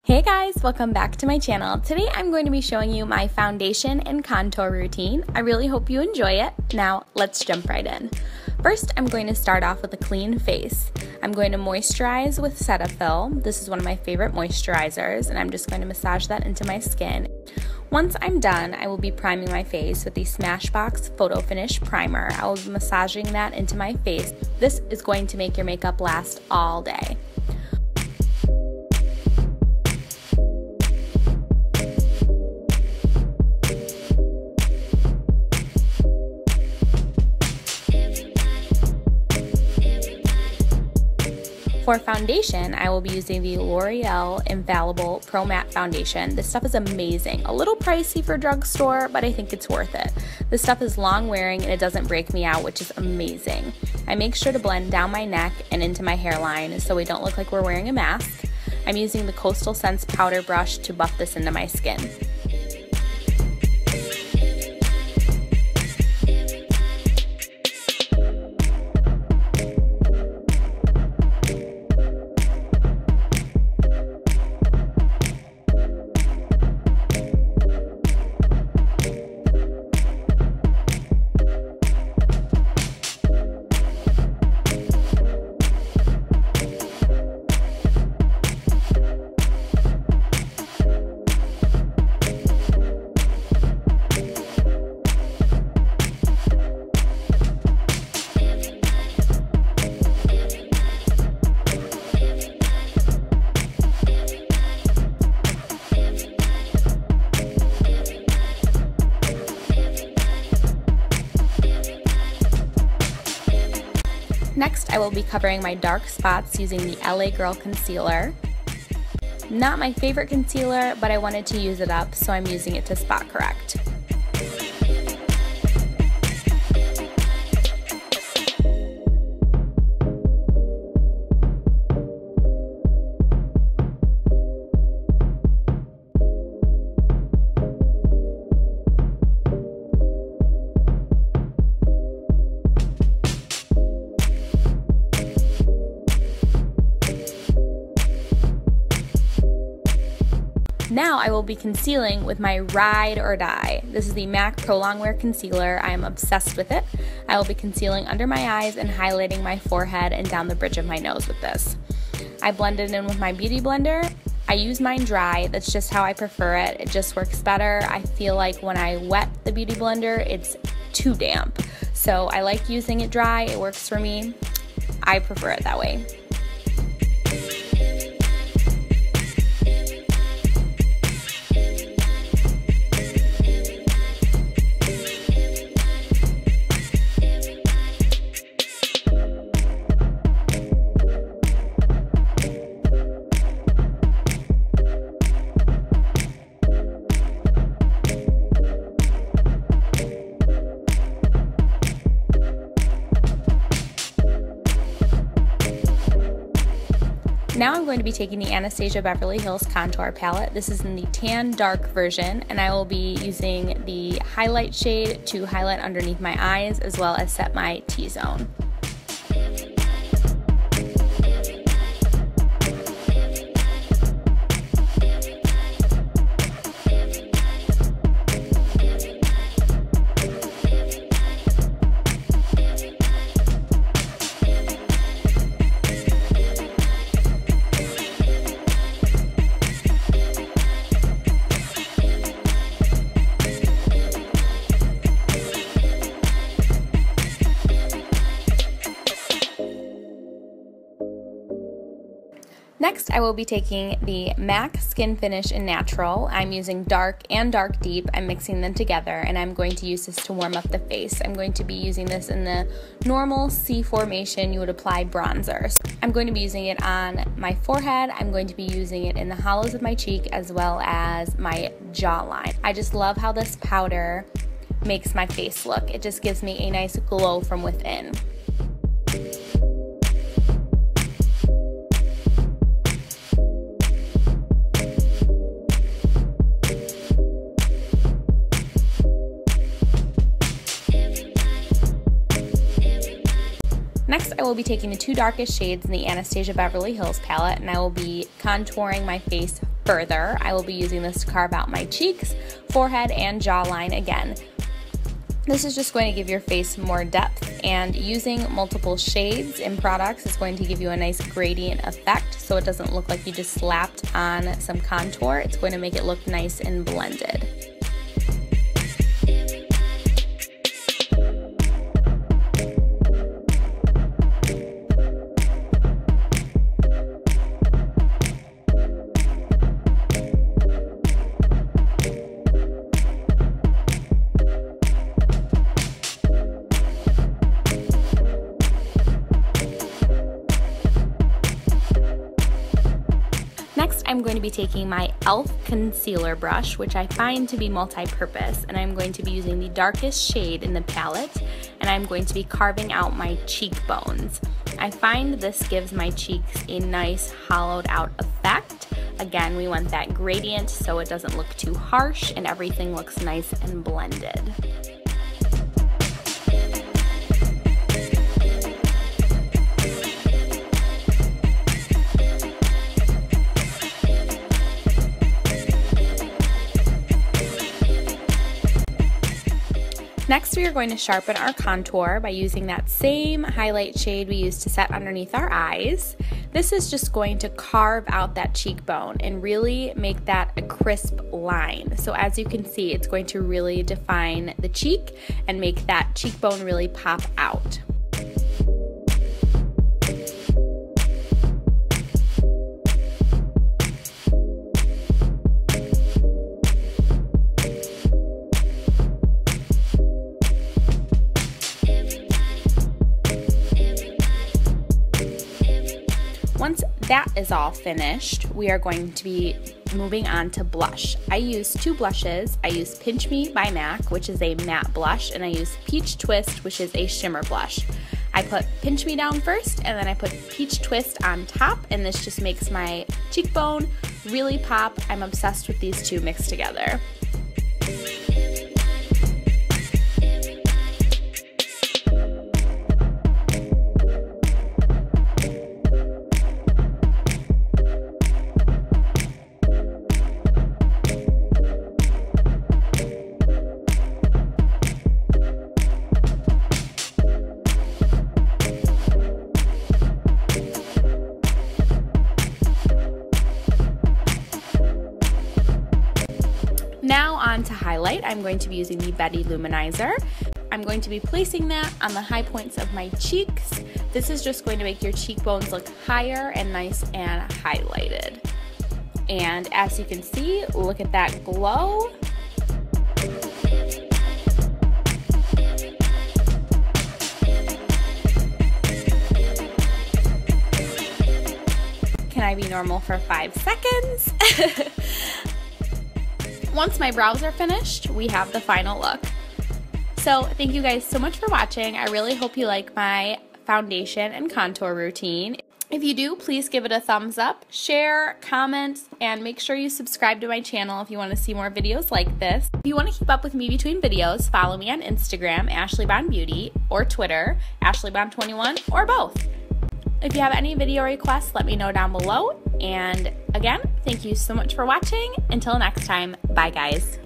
Hey guys, welcome back to my channel. Today I'm going to be showing you my foundation and contour routine. I really hope you enjoy it. Now let's jump right in. First, I'm going to start off with a clean face. I'm going to moisturize with Cetaphil. This is one of my favorite moisturizers, and I'm just going to massage that into my skin. Once I'm done, I will be priming my face with the Smashbox Photo Finish Primer. I will be massaging that into my face. This is going to make your makeup last all day. For foundation, I will be using the L'Oreal Infallible Pro Matte Foundation. This stuff is amazing. A little pricey for drugstore, but I think it's worth it. This stuff is long wearing and it doesn't break me out, which is amazing. I make sure to blend down my neck and into my hairline so we don't look like we're wearing a mask. I'm using the Coastal Scents powder brush to buff this into my skin. Next, I will be covering my dark spots using the LA Girl Concealer. Not my favorite concealer, but I wanted to use it up, so I'm using it to spot correct. Now I will be concealing with my Ride or Die. This is the MAC Pro Longwear Concealer. I am obsessed with it. I will be concealing under my eyes and highlighting my forehead and down the bridge of my nose with this. I blend it in with my Beauty Blender. I use mine dry. That's just how I prefer it. It just works better. I feel like when I wet the Beauty Blender, it's too damp. So I like using it dry. It works for me. I prefer it that way. Now I'm going to be taking the Anastasia Beverly Hills Contour Palette. This is in the Tan Dark version, and I will be using the highlight shade to highlight underneath my eyes as well as set my T-zone. Next, I will be taking the MAC Skin Finish in Natural. I'm using Dark and Dark Deep. I'm mixing them together, and I'm going to use this to warm up the face. I'm going to be using this in the normal C formation you would apply bronzer. I'm going to be using it on my forehead. I'm going to be using it in the hollows of my cheek as well as my jawline. I just love how this powder makes my face look. It just gives me a nice glow from within. Next, I will be taking the two darkest shades in the Anastasia Beverly Hills palette, and I will be contouring my face further. I will be using this to carve out my cheeks, forehead, and jawline again. This is just going to give your face more depth, and using multiple shades in products is going to give you a nice gradient effect, so it doesn't look like you just slapped on some contour. It's going to make it look nice and blended. Next, I'm going to be taking my e.l.f. concealer brush, which I find to be multi-purpose, and I'm going to be using the darkest shade in the palette, and I'm going to be carving out my cheekbones. I find this gives my cheeks a nice hollowed out effect. Again, we want that gradient so it doesn't look too harsh and everything looks nice and blended. Next, we are going to sharpen our contour by using that same highlight shade we used to set underneath our eyes. This is just going to carve out that cheekbone and really make that a crisp line. So as you can see, it's going to really define the cheek and make that cheekbone really pop out. Once that is all finished, we are going to be moving on to blush. I use two blushes. I use Pinch Me by MAC, which is a matte blush, and I use Peach Twist, which is a shimmer blush. I put Pinch Me down first, and then I put Peach Twist on top, and this just makes my cheekbone really pop. I'm obsessed with these two mixed together. Now on to highlight. I'm going to be using the Betty Luminizer. I'm going to be placing that on the high points of my cheeks. This is just going to make your cheekbones look higher and nice and highlighted. And as you can see, look at that glow. Can I be normal for 5 seconds? Once my brows are finished, we have the final look. So thank you guys so much for watching. I really hope you like my foundation and contour routine. If you do, please give it a thumbs up, share, comment, and make sure you subscribe to my channel if you want to see more videos like this. If you want to keep up with me between videos, follow me on Instagram, AshleyBondBeauty, or Twitter, AshleyBond21, or both. If you have any video requests, let me know down below. And again, thank you so much for watching. Until next time, bye guys.